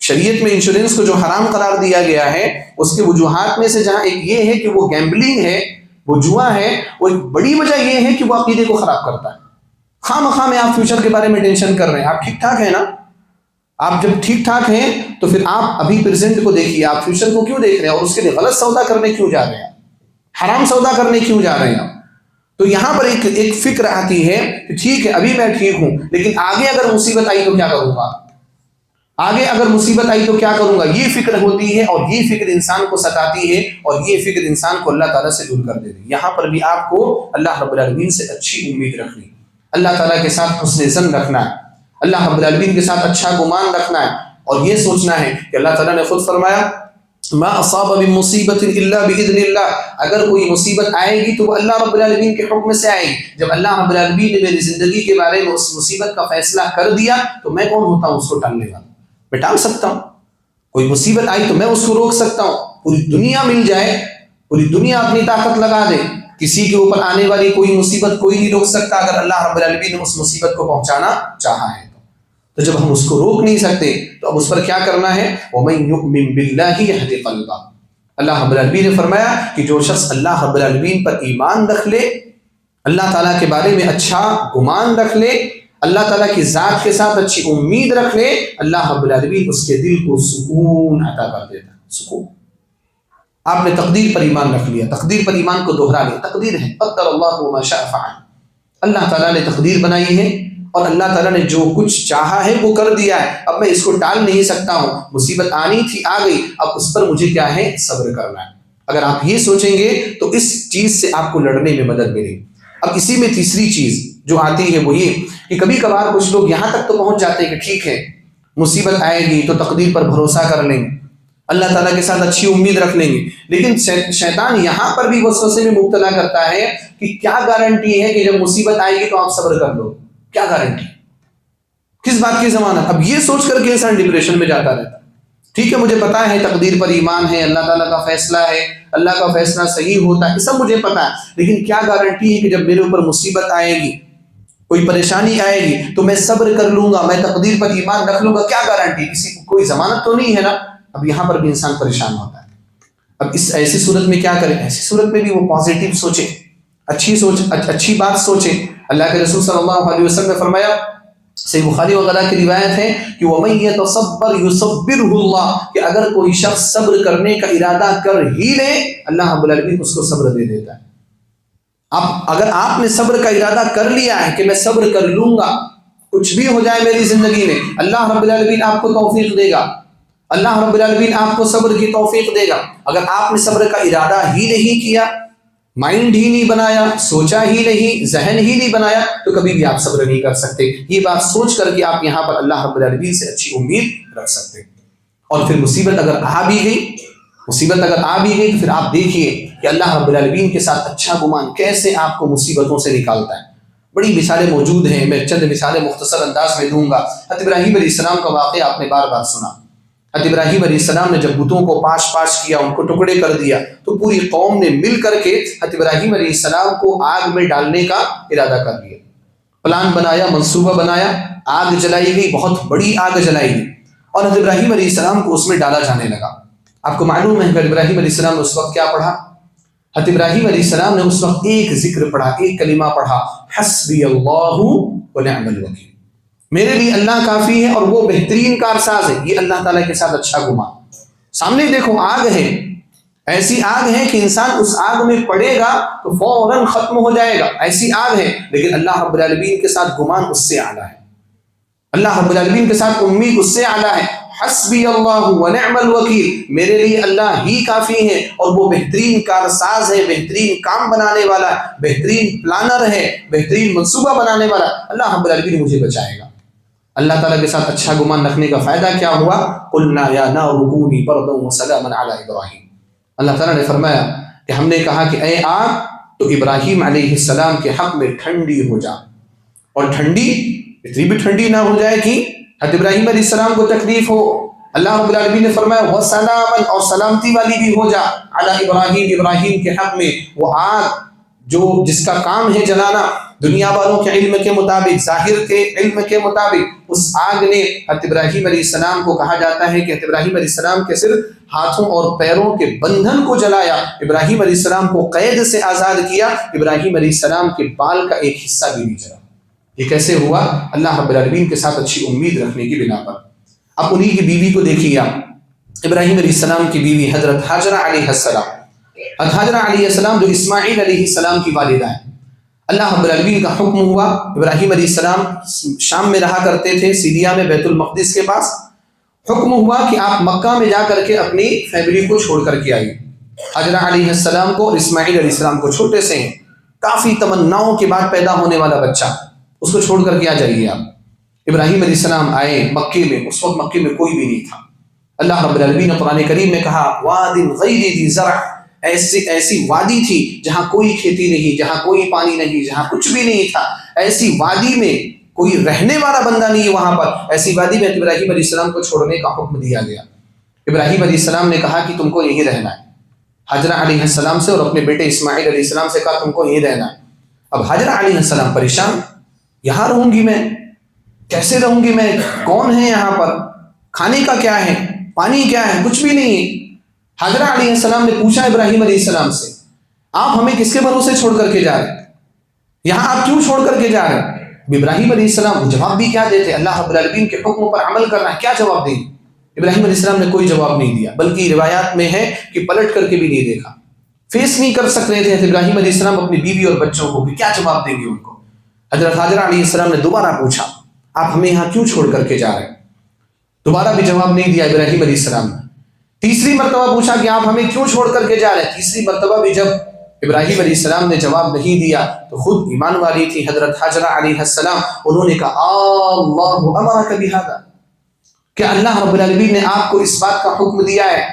شریعت میں انشورنس کو جو حرام قرار دیا گیا ہے، اس کے وجوہات میں سے جہاں ایک یہ ہے کہ وہ گیمبلنگ ہے، وہ جوا ہے، وہ ایک بڑی وجہ یہ ہے کہ وہ عقیدے کو خراب کرتا ہے۔ خواہ مخواہ میں آپ فیوچر کے بارے میں ٹینشن کر رہے ہیں، آپ ٹھیک ٹھاک ہیں نا؟ آپ جب ٹھیک ٹھاک ہیں تو پھر آپ ابھی پریزنٹ کو دیکھیے، آپ فیوچر کو کیوں دیکھ رہے ہیں اور اس کے لیے غلط سودا کرنے کیوں جا رہے ہیں؟ حرام سودا کرنے کیوں جا رہے ہیں؟ تو یہاں پر ایک فکر آتی ہے کہ ٹھیک ہے ابھی میں ٹھیک ہوں، لیکن آگے اگر مصیبت آئی تو کیا کروں گا؟ آگے اگر مصیبت آئی تو کیا کروں گا؟ یہ فکر ہوتی ہے، اور یہ فکر انسان کو ستاتی ہے، اور یہ فکر انسان کو اللہ تعالیٰ سے دور کر دیتی ہے۔ یہاں پر بھی آپ کو اللہ رب العالمین سے اچھی امید رکھنی، اللہ تعالیٰ کے ساتھ حسن ظن رکھنا ہے، اللہ رب العالمین کے ساتھ اچھا گمان رکھنا ہے، اور یہ سوچنا ہے کہ اللہ تعالیٰ نے خود فرمایا ما اصاب من مصیبت الا باذن اللہ، اگر کوئی مصیبت آئے گی تو وہ اللہ رب العالمین کے حکم سے آئے گی۔ جب اللہ رب العالمین نے میری زندگی کے بارے میں اس مصیبت کا فیصلہ کر دیا تو میں کون ہوتا ہوں اس کو ٹالنے والا؟ میں ٹال سکتا ہوں؟ کوئی مصیبت آئی تو میں اس کو روک سکتا ہوں؟ پوری دنیا مل جائے، پوری دنیا اپنی طاقت لگا دے، کسی کے اوپر آنے والی کوئی مصیبت کوئی نہیں روک سکتا اگر اللہ رب العالمین نے اس مصیبت کو پہنچانا چاہا ہے۔ تو جب ہم اس کو روک نہیں سکتے تو اب اس پر کیا کرنا ہے؟ وَمَن يُؤْمِن بِاللَّهِ يَهْدِ قَلْبَهُ، اللہ رب العالمین نے فرمایا کہ جو شخص اللہ رب العالمین پر ایمان رکھ لے، اللہ تعالیٰ کے بارے میں اچھا گمان رکھ لے، اللہ تعالیٰ کی ذات کے ساتھ اچھی امید رکھ لے، اللہ رب العالمین اس کے دل کو سکون عطا کر دیتا ہے۔ سکون۔ آپ نے تقدیر پر ایمان رکھ لیا، تقدیر پر ایمان کو دوہرا لیا، تقدیر ہے، قدر اللہ ما شاء فعل، اللہ تعالیٰ نے تقدیر بنائی ہے اور اللہ تعالیٰ نے جو کچھ چاہا ہے وہ کر دیا ہے، اب میں اس کو ٹال نہیں سکتا ہوں، مصیبت آنی تھی آ گئی، اب اس پر مجھے کیا ہے؟ صبر کرنا ہے۔ اگر آپ یہ سوچیں گے تو اس چیز سے آپ کو لڑنے میں مدد ملے گی۔ اب اسی میں تیسری چیز جو آتی ہے وہ یہ کہ کبھی کبھار کچھ لوگ یہاں تک تو پہنچ جاتے ہیں کہ ٹھیک ہے مصیبت آئے گی تو تقدیر پر بھروسہ کر لیں گے، اللہ تعالیٰ کے ساتھ اچھی امید رکھ لیں گے، لیکن شیطان یہاں پر بھی وسوسے میں مبتلا کرتا ہے کہ کیا گارنٹی ہے کہ جب مصیبت آئے گی تو آپ صبر کر لو؟ کیا گارنٹی؟ کس بات کی ضمانت؟ اب یہ سوچ کر کے انسان ڈپریشن میں جاتا رہتا ہے۔ ٹھیک ہے مجھے پتا ہے تقدیر پر ایمان ہے، اللہ تعالیٰ کا فیصلہ ہے، اللہ کا فیصلہ صحیح ہوتا ہے، یہ سب مجھے پتا ہے، لیکن کیا گارنٹی ہے کہ جب میرے اوپر مصیبت آئے گی، کوئی پریشانی آئے گی تو میں صبر کر لوں گا، میں تقدیر پر ایمان رکھ لوں گا؟ کیا گارنٹی؟ کسی کو کوئی ضمانت تو نہیں ہے نا۔ اب یہاں پر بھی انسان پریشان ہوتا ہے۔ اب اس ایسی صورت میں کیا کریں؟ ایسی صورت میں بھی وہ پازیٹیو سوچے، اچھی بات سوچے۔ اللہ کے رسول صلی اللہ علیہ وسلم نے فرمایا، صحیح بخاری وغیرہ کی روایت ہے کہ وَمَن يَتَصَبَّرْ يُصَبِّرْهُ اللَّهُ، کہ اگر کوئی شخص صبر کرنے کا ارادہ کر ہی لے اللہ رب العالمین اس کو صبر دے دیتا ہے۔ اب اگر آپ نے صبر کا ارادہ کر لیا ہے کہ میں صبر کر لوں گا، کچھ بھی ہو جائے میری زندگی میں، اللہ رب العالمین آپ کو توفیق دے گا، اللہ رب العالمین آپ کو صبر کی توفیق دے گا۔ اگر آپ نے صبر کا ارادہ ہی نہیں کیا، مائنڈ ہی نہیں بنایا، سوچا ہی نہیں، ذہن ہی نہیں بنایا، تو کبھی بھی آپ صبر نہیں کر سکتے۔ یہ بات سوچ کر کے آپ یہاں پر اللہ رب العالمین سے اچھی امید رکھ سکتے۔ اور پھر مصیبت اگر آ بھی گئی تو پھر آپ دیکھیے کہ اللہ رب العالمین کے ساتھ اچھا گمان کیسے آپ کو مصیبتوں سے نکالتا ہے۔ بڑی مثالیں موجود ہیں، میں چند مثالیں مختصر انداز میں دوں گا۔ حضرت ابراہیم علیہ السلام کا واقعہ آپ نے بار بار سنا۔ حضرت ابراہیم علیہ السلام نے جب بتوں کو پاش پاش کیا، ان کو ٹکڑے کر دیا، تو پوری قوم نے مل کر کے حضرت ابراہیم علیہ السلام کو آگ میں ڈالنے کا ارادہ کر لیا، پلان بنایا، منصوبہ بنایا، آگ جلائی گئی، بہت بڑی آگ جلائی گئی، اور حضرت ابراہیم علیہ السلام کو اس میں ڈالا جانے لگا۔ آپ کو معلوم ہے حضرت ابراہیم علیہ السلام نے اس وقت کیا پڑھا؟ حضرت ابراہیم علیہ السلام نے اس وقت ایک ذکر پڑھا، ایک کلمہ پڑھا، حسبی اللہ ونعم الوکیل، میرے لیے اللہ کافی ہے اور وہ بہترین کارساز ہے۔ یہ اللہ تعالیٰ کے ساتھ اچھا گمان۔ سامنے دیکھو آگ ہے، ایسی آگ ہے کہ انسان اس آگ میں پڑے گا تو فوراً ختم ہو جائے گا، ایسی آگ ہے، لیکن اللہ رب العالمین کے ساتھ گمان اس سے اعلیٰ ہے، اللہ رب العالمین کے ساتھ امید اس سے اعلیٰ ہے۔ حسبی اللہ ونعم الوکیل، میرے لیے اللہ ہی کافی ہے اور وہ بہترین کارساز ہے، بہترین کام بنانے والا ہے، بہترین پلانر ہے، بہترین منصوبہ بنانے والا ہے، اللہ رب العالمین مجھے بچائے گا۔ اللہ تعالیٰ کے ساتھ اچھا گمان رکھنے کا فائدہ کیا ہوا؟ قلنا یا نار کونی بردا وسلاما علی ابراہیم، اللہ تعالیٰ نے فرمایا کہ ہم نے کہا کہ اے آگ تو ابراہیم علیہ السلام کے حق میں ٹھنڈی ہو جا، اور ٹھنڈی اتنی بھی ٹھنڈی نہ ہو جائے کہ حضرت ابراہیم علیہ السلام کو تکلیف ہو۔ اللہ رب العالمین نے فرمایا وسلاما، اور سلامتی والی بھی ہو جا، علی ابراہیم، ابراہیم کے حق میں۔ وہ آگ جس کا کام ہے جلانا، دنیا والوں کے علم کے مطابق، ظاہر کے علم کے مطابق، اس آگ نے حضرت ابراہیم علیہ السلام کو کہا جاتا ہے کہ حضرت ابراہیم علیہ السلام کے صرف ہاتھوں اور پیروں کے بندھن کو جلایا، ابراہیم علیہ السلام کو قید سے آزاد کیا، ابراہیم علیہ السلام کے بال کا ایک حصہ بھی نہیں جلا۔ یہ کیسے ہوا؟ اللہ رب العالمین کے ساتھ اچھی امید رکھنے کی بنا پر۔ اب انہی کی بیوی کو دیکھیے آپ، ابراہیم علیہ السلام کی بیوی حضرت ہاجرہ علیہ السلام، حضرت ہاجرہ علیہ السلام جو اسماعیل علیہ السلام کی والدہ ہیں۔ اللہ رب العالمین کا حکم ہوا، ابراہیم علیہ السلام شام میں رہا کرتے تھے، سیریا میں، بیت المقدس کے پاس۔ حکم ہوا کہ آپ مکہ میں جا کر کے اپنی فیملی کو چھوڑ کر کے آئیے۔ ہاجرہ علیہ السلام کو اور اسماعیل علیہ السلام کو، چھوٹے سے ہیں، کافی تمناؤں کے بعد پیدا ہونے والا بچہ، اس کو چھوڑ کر کے آ جائیے آپ۔ ابراہیم علیہ السلام آئے مکے میں، اس وقت مکے میں کوئی بھی نہیں تھا۔ اللہ رب العالمین نے قرآن کریم میں کہا واد غیر ذی زرع، ایسی وادی تھی جہاں کوئی کھیتی نہیں، جہاں کوئی پانی نہیں، جہاں کچھ بھی نہیں تھا، ایسی وادی میں کوئی رہنے والا بندہ نہیں ہے وہاں پر، ایسی وادی میں ابراہیم علیہ السلام کو چھوڑنے کا حکم دیا گیا۔ ابراہیم علیہ السلام نے کہا کہ تم کو یہیں رہنا ہے، ہاجرہ علیہ السلام سے اور اپنے بیٹے اسماعیل علیہ السلام سے کہا تم کو یہیں رہنا ہے۔ اب ہاجرہ علیہ السلام پریشان، یہاں رہوں گی میں، کیسے رہوں گی میں، کون ہے یہاں پر، کھانے کا کیا ہے، پانی کیا ہے، کچھ بھی نہیں ہے۔ ہاجرہ علیہ السلام نے پوچھا ابراہیم علیہ السلام سے آپ ہمیں کس کے بھروسے چھوڑ کر کے جا رہے ہیں، یہاں آپ کیوں چھوڑ کر کے جا رہے ہیں؟ ابراہیم علیہ السلام جواب بھی کیا دیتے، اللہ رب العالمین کے حکم پر عمل کرنا ہے، کیا جواب دیں؟ ابراہیم علیہ السلام نے کوئی جواب نہیں دیا، بلکہ روایات میں ہے کہ پلٹ کر کے بھی نہیں دیکھا، فیس نہیں کر سک رہے تھے ابراہیم علیہ السلام اپنی بیوی اور بچوں کو، کیا جواب دیں گے ان کو۔ حضرت ہاجرہ علیہ السلام نے دوبارہ پوچھا آپ ہمیں یہاں کیوں چھوڑ کر کے جا رہے ہیں، دوبارہ بھی جواب نہیں دیا ابراہیم علیہ السلام نے۔ تیسری مرتبہ پوچھا کہ آپ ہمیں کیوں چھوڑ کر کے جا رہے ہیں، تیسری مرتبہ بھی جب ابراہیم علیہ السلام نے جواب نہیں دیا تو خود ایمان والی تھی حضرت ہاجرہ علیہ السلام، انہوں نے کہا اللہ امرک بہذا، کہ اللہ رب العالمین نے آپ کو اس بات کا حکم دیا ہے۔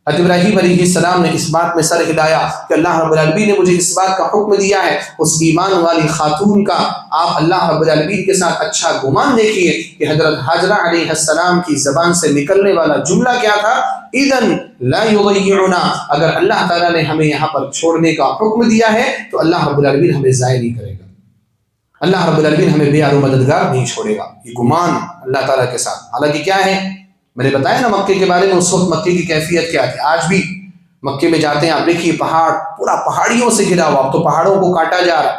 حضرت ابراہیم علیہ السلام نے اس بات میں سر ہلایا کہ اللہ رب العالمین نے مجھے اس بات کا حکم دیا ہے۔ اس ایمان والی خاتون کا آپ اللہ رب العالمین کے ساتھ اچھا گمان دیکھیے کہ حضرت ہاجرہ علیہ السلام کی زبان سے نکلنے والا جملہ کیا تھا، اذن لا یضیعنا، اگر اللہ تعالیٰ نے ہمیں یہاں پر چھوڑنے کا حکم دیا ہے تو اللہ رب العالمین ہمیں ضائع نہیں کرے گا، اللہ رب العالمین ہمیں بے یار و مددگار نہیں چھوڑے گا۔ یہ گمان اللہ تعالیٰ کے ساتھ، حالانکہ کیا ہے، میں نے بتایا نا مکے کے بارے میں، اس وقت مکے کی کیفیت کیا تھی۔ آج بھی مکے میں جاتے ہیں آپ دیکھیے پہاڑ پورا پہاڑیوں سے گھرا ہوا، اب تو پہاڑوں کو کاٹا جا رہا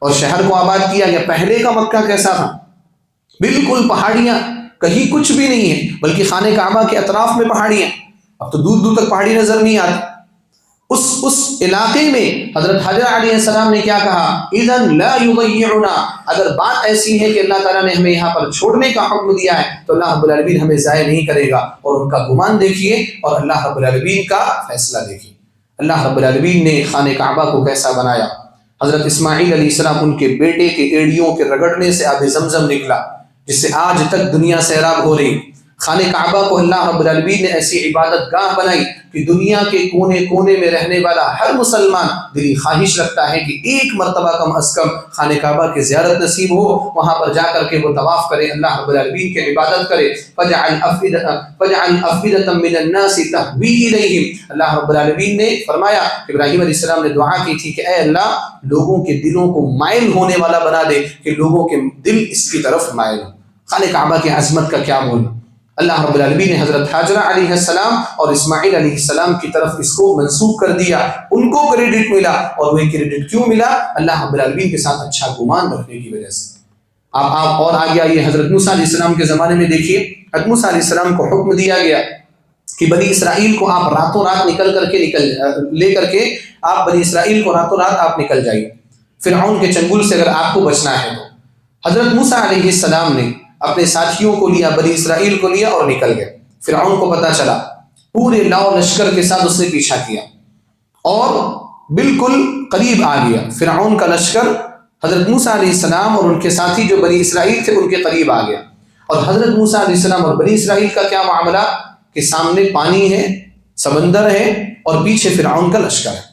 اور شہر کو آباد کیا گیا۔ پہلے کا مکہ کیسا تھا؟ بالکل پہاڑیاں، کہیں کچھ بھی نہیں ہے، بلکہ خانہ کعبہ کے اطراف میں پہاڑیاں، اب تو دور دور تک پہاڑی نظر نہیں آتی۔ اس علاقے میں حضرت ہاجرہ علیہ السلام نے کیا کہا، اذن لا یضیعنا، اگر بات ایسی ہے کہ اللہ تعالیٰ نے ہمیں یہاں پر چھوڑنے کا حکم دیا ہے تو اللہ رب العالمین ہمیں ضائع نہیں کرے گا۔ اور ان کا گمان دیکھیے اور اللہ رب العالمین کا فیصلہ دیکھیے، اللہ رب العالمین نے خانہ کعبہ کو کیسا بنایا۔ حضرت اسماعیل علیہ السلام ان کے بیٹے کے ایڑیوں کے رگڑنے سے آب زمزم نکلا، جس سے آج تک دنیا سیراب ہو رہی۔ خانہ کعبہ کو اللہ رب العالمین نے ایسی عبادت گاہ بنائی کہ دنیا کے کونے کونے میں رہنے والا ہر مسلمان دلی خواہش رکھتا ہے کہ ایک مرتبہ کم از کم خانہ کعبہ کی زیارت نصیب ہو، وہاں پر جا کر کے وہ طواف کرے، اللہ رب العالمین کی عبادت کرے۔ فَجْعَلْ أَفْئِدَةً مِّنَ النَّاسِ تَهْوِي إِلَيْهِمْ، اللہ رب العالمین نے فرمایا، ابراہیم علیہ السلام نے دعا کی تھی کہ اے اللہ لوگوں کے دلوں کو مائل ہونے والا بنا دے، کہ لوگوں کے دل اس کی طرف مائل ہو۔ خانہ کعبہ کی عظمت کا کیا مول، اللہ رب العالمین نے حضرت حاجرہ علیہ السلام اور اسماعیل علیہ السلام کی طرف اس کو منسوب کر دیا، ان کو کریڈٹ ملا، اور وہ کریڈٹ کیوں ملا؟ اللہ رب العالمین کے ساتھ اچھا گمان رکھنے کی وجہ سے۔ آپ اور آگے آئیے، حضرت موسیٰ علیہ السلام کے زمانے میں دیکھیے، حضرت موسیٰ علیہ السلام کو حکم دیا گیا کہ بنی اسرائیل کو آپ راتوں رات لے کر کے آپ بنی اسرائیل کو راتوں رات آپ نکل جائیے، فرعون کے چنگل سے اگر آپ کو بچنا ہے تو۔ حضرت موسیٰ علیہ السلام نے اپنے ساتھیوں کو لیا، بنی اسرائیل کو لیا اور نکل گئے۔ فرعون کو پتا چلا، پورے لاؤ لشکر کے ساتھ اس نے پیچھا کیا اور بالکل قریب آ گیا۔ فرعون کا لشکر حضرت موسیٰ علیہ السلام اور ان کے ساتھی جو بنی اسرائیل تھے ان کے قریب آ گیا، اور حضرت موسیٰ علیہ السلام اور بنی اسرائیل کا کیا معاملہ کہ سامنے پانی ہے، سمندر ہے، اور پیچھے فرعون کا لشکر ہے۔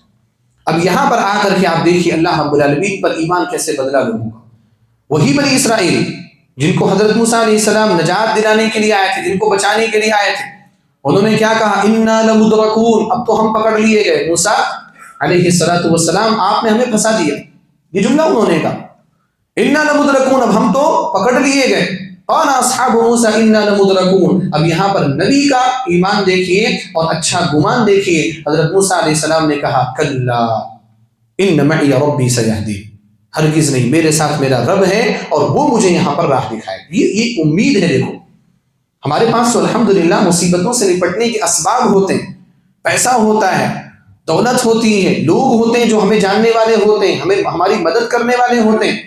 اب یہاں پر آ کر کے آپ دیکھیے اللہ رب العالمین پر ایمان کیسے بدلا لوگوں کا۔ وہی بنی اسرائیل جن کو حضرت موسیٰ علیہ السلام نجات دلانے کے لیے آئے تھے، جن کو بچانے کے لیے آئے تھے، انہوں نے کیا کہا؟ اِنَّا لَمُدْرَكُونَ، اب تو ہم پکڑ لیے گئے، موسیٰ علیہ السلام آپ نے ہمیں پھنسا دیا۔ یہ جملہ انہوں نے کہا، اِنَّا لَمُدْرَكُونَ، اب ہم تو پکڑ لیے گئے۔ قَالَ أَصْحَابُ مُوسَىٰ إِنَّا لَمُدْرَكُونَ، اب یہاں پر نبی کا ایمان دیکھیے اور اچھا گمان دیکھیے۔ حضرت موسیٰ علیہ السلام نے کہا کَلَّا إِنَّ مَعِيَ رَبِّي سَيَهْدِينِ، ہرگز نہیں، میرے ساتھ میرا رب ہے اور وہ مجھے یہاں پر راہ دکھائے۔ یہ امید ہے۔ دیکھو ہمارے پاس تو الحمدللہ مصیبتوں سے نپٹنے کے اسباب ہوتے ہیں، پیسہ ہوتا ہے، دولت ہوتی ہے، لوگ ہوتے ہیں جو ہمیں جاننے والے ہوتے ہیں، ہماری مدد کرنے والے ہوتے ہیں۔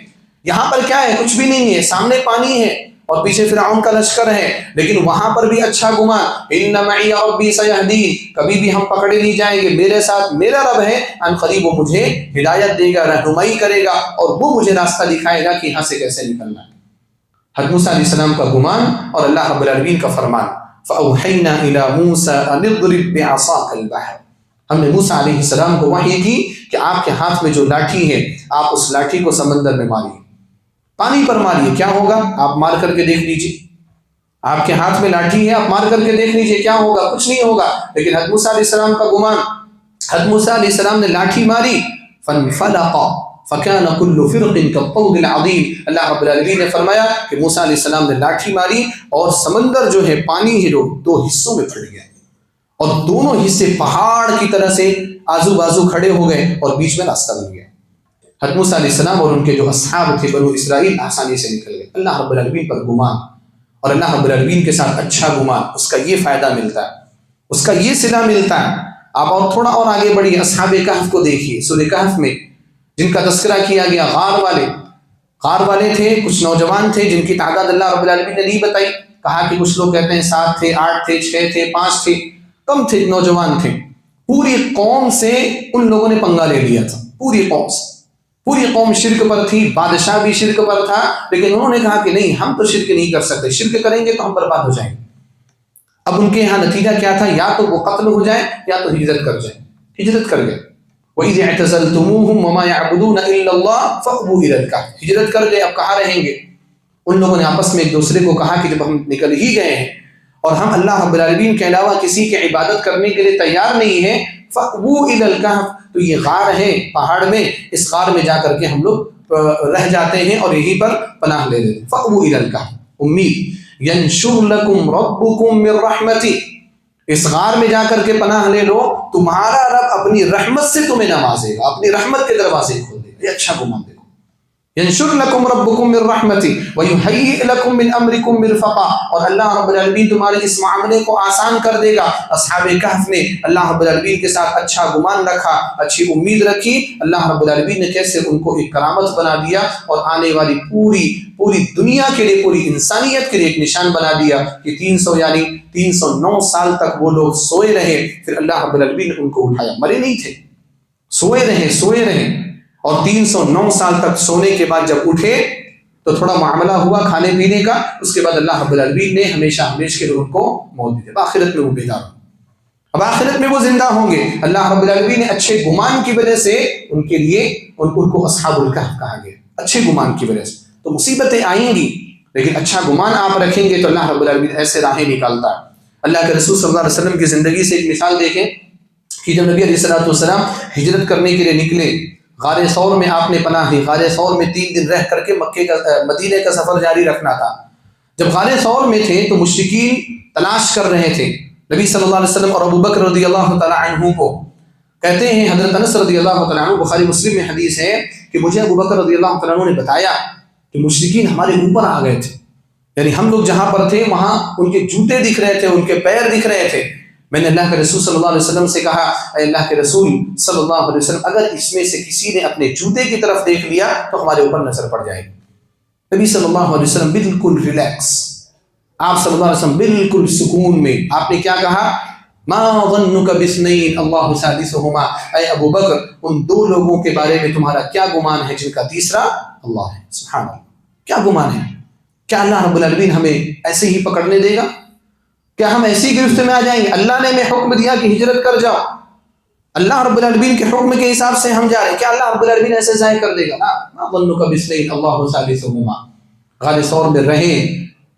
یہاں پر کیا ہے؟ کچھ بھی نہیں ہے، سامنے پانی ہے اور پیچھے فرعون کا لشکر ہے، لیکن وہاں پر بھی اچھا گمان، ان معی ربی سیہدین، کبھی بھی ہم پکڑے نہیں جائیں گے، میرے ساتھ میرا رب ہے، ان قریب وہ مجھے ہدایت دے گا، رہنمائی کرے گا، اور وہ مجھے راستہ دکھائے گا کہ یہاں سے کیسے نکلنا ہے۔ حضرت موسیٰ علیہ السلام کا گمان اور اللہ رب العالمین کا فرمان، فَأَوْحَيْنَا إِلَىٰ مُوسَىٰ أَنِ اضْرِب بِعَصَاكَ الْبَحْرَ، ہم نے موسیٰ علیہ السلام کو وحی کی کہ آپ کے ہاتھ میں جو لاٹھی ہے آپ اس لاٹھی کو سمندر میں ماریے، پانی پر ماریے، کیا ہوگا آپ مار کر کے دیکھ لیجیے۔ آپ کے ہاتھ میں لاٹھی ہے، آپ مار کر کے دیکھ لیجیے کیا ہوگا، کچھ نہیں ہوگا۔ لیکن حضرت موسیٰ علیہ السلام کا گمان، حضرت موسیٰ علیہ السلام نے لاٹھی ماری، فَانْفَلَقَ فَكَانَ كُلُّ فِرْقٍ كَالطَّوْدِ الْعَظِيمِ، اللہ رب العالمین نے فرمایا کہ موسیٰ علیہ السلام نے لاٹھی ماری اور سمندر جو ہے، پانی ہے جو دو حصوں میں پھٹ گیا، اور دونوں حصے پہاڑ کی طرح سے آزو بازو کھڑے ہو گئے اور بیچ میں راستہ بن گیا۔ حضرت موسیٰ علیہ السلام اور ان کے جو اصحاب تھے بنو اسرائیل آسانی سے نکل گئے۔ اللہ رب العالمین پر گمان اور اللہ رب العالمین کے ساتھ اچھا گمان، اس کا یہ فائدہ ملتا ہے، اس کا یہ صلہ ملتا ہے۔ آپ اور تھوڑا اور آگے بڑھیے، اصحاب کہف کو دیکھیے، سورہ کہف میں جن کا تذکرہ کیا گیا، غار والے تھے، کچھ نوجوان تھے جن کی تعداد اللہ رب العالمین نے نہیں بتائی، کہا کہ کچھ لوگ کہتے ہیں 7 تھے، 8 تھے، 6 تھے، 5 تھے، کم تھے، نوجوان تھے۔ پوری قوم سے ان لوگوں نے پنگا لے لیا تھا، پوری قوم سے، پوری قوم شرک پر تھی، بادشاہ بھی شرک پر تھا، لیکن انہوں نے کہا کہ نہیں، ہم تو شرک نہیں کر سکتے، شرک کریں گے تو ہم برباد ہو جائیں گے۔ اب ان کے یہاں نتیجہ کیا تھا؟ یا تو وہ قتل ہو جائے یا تو ہجرت کر جائیں۔ ہجرت کر گئے، وَإِذِ اعْتَزَلْتُمُوهُمْ وَمَا يَعْبُدُونَ إِلَّا اللَّهَ فَأْوُوا إِلَى الْكَهْفِ، ہجرت کر گئے، اب کہاں رہیں گے؟ ان لوگوں نے آپس میں ایک دوسرے کو کہا کہ جب ہم نکل ہی گئے ہیں اور ہم اللہ رب العالمین کے علاوہ کسی کی عبادت کرنے کے لیے تیار نہیں ہیں، فَأْوُوا إِلَى الْكَهْفِ، تو یہ غار ہے پہاڑ میں، اس غار میں جا کر کے ہم لوگ رہ جاتے ہیں اور یہیں پر پناہ لے لیتے ہیں۔ فَأْوُوا إِلَى الْكَهْفِ، امید يَنْشُرْ لَكُمْ رَبُّكُمْ مِنْ رَحْمَتِهِ، اس غار میں جا کر کے پناہ لے لو، تمہارا رب اپنی رحمت سے تمہیں نوازے گا، اپنی رحمت کے دروازے کھول دے گا۔ یہ اچھا گمان دیکھو، ينشر لكم ربكم من رحمته ويهيئ لكم من امركم مرفقا، اور اللہ رب العالمین تمہارے اس معاملے کو آسان کر دے گا۔ اصحاب کہف نے اللہ رب العالمین کے ساتھ اچھا گمان رکھا، اچھی امید رکھی، اللہ رب العالمین نے کیسے ان کو ایک کرامت بنا دیا اور آنے والی پوری دنیا کے لیے، پوری انسانیت کے لیے ایک نشان بنا دیا کہ 300 یعنی 309 سال تک وہ لوگ سوئے رہے، پھر اللہ رب العالمین نے ان کو اٹھایا، مرے نہیں تھے، سوئے رہے، اور 309 سال تک سونے کے بعد جب اٹھے تو تھوڑا معاملہ ہوا کھانے پینے کا، اس کے بعد اللہ رب العالمین نے ہمیشہ ہمیشہ کے لیے ان کو موت دی دی، اب آخرت میں وہ بیدار ہوں، اب آخرت میں وہ زندہ ہوں گے۔ اللہ رب العالمین نے اچھے گمان کی وجہ سے ان کے لیے ان کو اصحاب الکہف کہا گیا، اچھے گمان کی وجہ سے۔ تو مصیبتیں آئیں گی لیکن اچھا گمان آپ رکھیں گے تو اللہ رب العالمین ایسے راہیں نکالتا ہے۔ اللہ کے رسول صلی اللہ علیہ وسلم کی زندگی سے ایک مثال دیکھیں کہ جب نبی علیہ السلام ہجرت کرنے کے لیے نکلے، غار ثور میں آپ نے پناہ لی، غار ثور میں 3 دن رہ کر کے مدینے کا سفر جاری رکھنا تھا۔ جب غار ثور میں تھے تو مشرکین تلاش کر رہے تھے نبی صلی اللہ علیہ وسلم اور ابو بکر رضی اللہ تعالیٰ عنہ کو۔ کہتے ہیں حضرت انس رضی اللہ تعالیٰ عنہ، بخاری مسلم میں حدیث ہے کہ مجھے ابو بکر رضی اللہ تعالیٰ عنہ نے بتایا کہ مشرکین ہمارے اوپر آ گئے تھے، یعنی ہم لوگ جہاں پر تھے وہاں ان کے جوتے دکھ رہے تھے، ان کے پیر دکھ رہے تھے۔ میں نے اللہ کے رسول صلی اللہ علیہ وسلم سے کہا، اے اللہ کے رسول صلی اللہ علیہ وسلم، اگر اس میں سے کسی نے اپنے جوتے کی طرف دیکھ لیا تو ہمارے اوپر نظر پڑ جائے گی۔ نبی صلی اللہ علیہ وسلم بالکل ریلیکس، آپ صلی اللہ علیہ وسلم بالکل سکون میں، آپ نے کیا کہا؟ ما ظنک باثنین اللہ ثالثہما، اے ابو بکر ان 2 لوگوں کے بارے میں تمہارا کیا گمان ہے جن کا تیسرا اللہ ہے؟ سبحان اللہ، کیا گمان ہے؟ کیا اللہ رب العالمین ہمیں ایسے ہی پکڑنے دے گا؟ کیا ہم ایسی گرفت میں آ جائیں گے؟ اللہ نے ہمیں حکم دیا کہ ہجرت کر جاؤ، اللہ رب العالمین کے حکم کے حساب سے ہم جا رہے ہیں، کیا اللہ رب العالمین ایسے ضائع کر دے گا؟ ما ظنک باثنین اللہ ثالثہما۔ غار ثور میں رہے،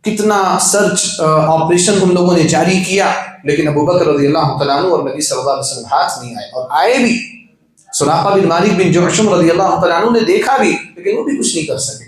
کتنا سرچ آپریشن ہم لوگوں نے جاری کیا، لیکن ابو بکر رضی اللہ تعالیٰ عنہ اور نبی صلی اللہ علیہ وسلم ہاتھ نہیں آئے، اور آئے بھی سراقہ بن مالک بن جعشم رضی اللہ تعالیٰ عنہ نے دیکھا بھی، لیکن وہ بھی کچھ نہیں کر سکے،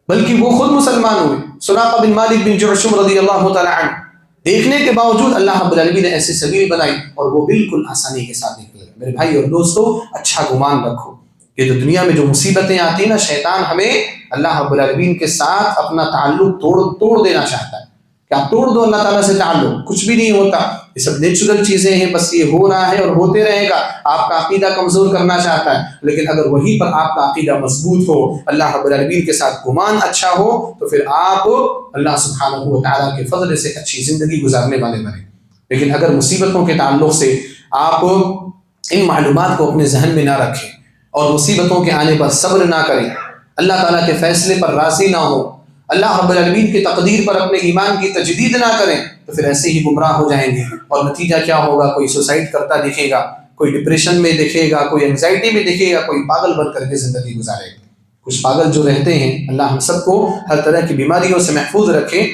بلکہ وہ خود مسلمان ہوئے۔ سراقہ بن مالک بن جعشم رضی اللہ تعالیٰ عنہ دیکھنے کے باوجود اللہ رب العالمین نے ایسی سبیل بنائی اور وہ بالکل آسانی کے ساتھ نکلے۔ میرے بھائی اور دوستو، اچھا گمان رکھو، یہ جو دنیا میں جو مصیبتیں آتی ہیں نا، شیطان ہمیں اللہ رب العالمین کے ساتھ اپنا تعلق توڑ دینا چاہتا ہے کہ آپ توڑ دو اللہ تعالیٰ سے تعلق، کچھ بھی نہیں ہوتا، یہ سب نیچرل چیزیں ہیں، بس یہ ہو رہا ہے اور ہوتے رہے گا۔ آپ کا عقیدہ کمزور کرنا چاہتا ہے، لیکن اگر وہیں پر آپ کا عقیدہ مضبوط ہو، اللہ رب العالمین کے ساتھ گمان اچھا ہو، تو پھر آپ اللہ سبحانہ و تعالیٰ کے فضل سے اچھی زندگی گزارنے والے بنیں۔ لیکن اگر مصیبتوں کے تعلق سے آپ ان معلومات کو اپنے ذہن میں نہ رکھیں اور مصیبتوں کے آنے پر صبر نہ کریں، اللہ تعالیٰ کے فیصلے پر راضی نہ ہو، اللہ رب العالمین کی تقدیر پر اپنے ایمان کی تجدید نہ کریں، تو پھر ایسے ہی گمراہ ہو جائیں گے، اور نتیجہ کیا ہوگا؟ کوئی سوسائڈ کرتا دکھے گا، کوئی ڈپریشن میں دکھے گا، کوئی انگزائٹی میں دکھے گا، کوئی پاگل بن کر کے زندگی گزارے گا۔ کچھ پاگل جو رہتے ہیں، اللہ ہم سب کو ہر طرح کی بیماریوں سے محفوظ رکھے۔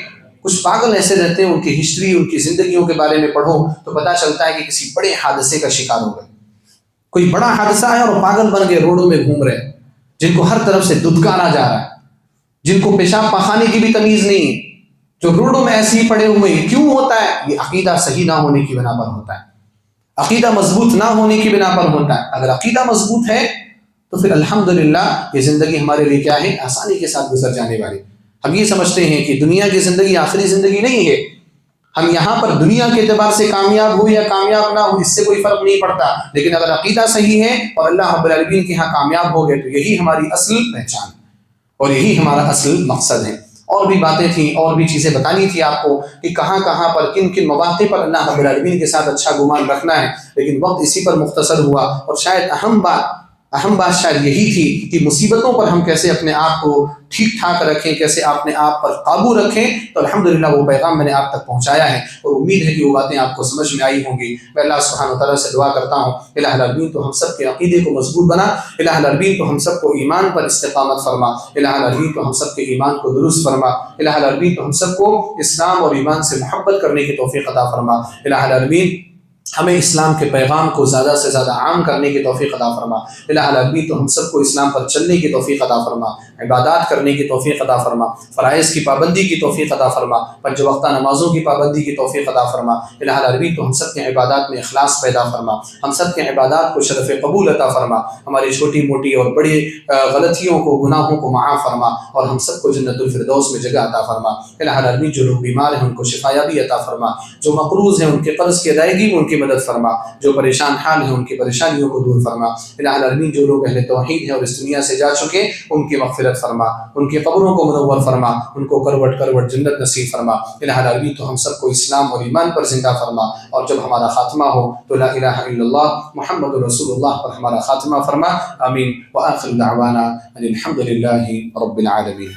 کچھ پاگل ایسے رہتے ہیں، ان کی ہسٹری، ان کی زندگیوں کے بارے میں پڑھو تو پتہ چلتا ہے کہ کسی بڑے حادثے کا شکار ہو گئے، کوئی بڑا حادثہ ہے اور پاگل بن کے روڈوں میں گھوم رہے، جن کو ہر طرف سے دھتکارا جا رہا ہے، جن کو پیشاب پخانے کی بھی تمیز نہیں ہے، جو روڈوں میں ایسے ہی پڑے ہوئے ہیں۔ کیوں ہوتا ہے؟ یہ عقیدہ صحیح نہ ہونے کی بنا پر ہوتا ہے، عقیدہ مضبوط نہ ہونے کی بنا پر ہوتا ہے۔ اگر عقیدہ مضبوط ہے تو پھر الحمدللہ یہ زندگی ہمارے لیے کیا ہے؟ آسانی کے ساتھ گزر جانے والی۔ ہم یہ سمجھتے ہیں کہ دنیا کی زندگی آخری زندگی نہیں ہے، ہم یہاں پر دنیا کے اعتبار سے کامیاب ہو یا کامیاب نہ ہو اس سے کوئی فرق نہیں پڑتا، لیکن اگر عقیدہ صحیح ہے اور اللہ رب العالمین کے ہاں کامیاب ہو گئے تو یہی ہماری اصل پہچان اور یہی ہمارا اصل مقصد ہے۔ اور بھی باتیں تھیں، اور بھی چیزیں بتانی تھی آپ کو کہ کہاں کہاں پر کن کن مواقع پر اللہ رب العالمین کے ساتھ اچھا گمان رکھنا ہے، لیکن وقت اسی پر مختصر ہوا، اور شاید اہم بات شاید یہی تھی کہ مصیبتوں پر ہم کیسے اپنے آپ کو ٹھیک ٹھاک رکھیں، کیسے اپنے آپ پر قابو رکھیں۔ تو الحمدللہ وہ پیغام میں نے آپ تک پہنچایا ہے، اور امید ہے کہ وہ باتیں آپ کو سمجھ میں آئی ہوں گی۔ میں اللہ سبحانہ و تعالیٰ سے دعا کرتا ہوں، الہ العالمین تو ہم سب کے عقیدے کو مضبوط بنا، الہ العالمین تو ہم سب کو ایمان پر استقامت فرما، الہ العالمین تو ہم سب کے ایمان کو درست فرما، الہ العالمین تو ہم سب کو اسلام اور ایمان سے محبت کرنے کی توفیق عطا فرما، الہ العالمین ہمیں اسلام کے پیغام کو زیادہ سے زیادہ عام کرنے کی توفیق عطا فرما، الہ العالمین تو ہم سب کو اسلام پر چلنے کی توفیق عطا فرما، عبادات کرنے کی توفیق عطا فرما، فرائض کی پابندی کی توفیق عطا فرما، پنج وقتہ نمازوں کی پابندی کی توفیق عطا فرما، الہ العالمین تو ہم سب کے عبادات میں اخلاص پیدا فرما، ہم سب کے عبادات کو شرف قبول عطا فرما، ہماری چھوٹی موٹی اور بڑی غلطیوں کو، گناہوں کو معاف فرما، اور ہم سب کو جنت الفردوس میں جگہ عطا فرما، الہ العالمین جو لوگ بیمار ہیں ان کو شفایابی عطا فرما، جو مقروض ہیں ان کے قرض کی ادائیگی میں ان کی مدد فرما، جو پریشان حال ہیں ان کی پریشانیوں کو دور فرما، الہ العالمین جو لوگ اہل توحید ہیں اور اس دنیا سے جا چکے ان کی مغفرت فرما، ان کی قبروں کو منور فرما، ان کو کروٹ کروٹ جنت نصیب فرما، الہ العالمین تو ہم سب کو اسلام اور ایمان پر زندہ فرما، اور جب ہمارا خاتمہ ہو تو لا الہ الا اللہ محمد رسول اللہ پر ہمارا خاتمہ فرما، آمین، وآخر دعوانا ان الحمد للہ رب العالمین۔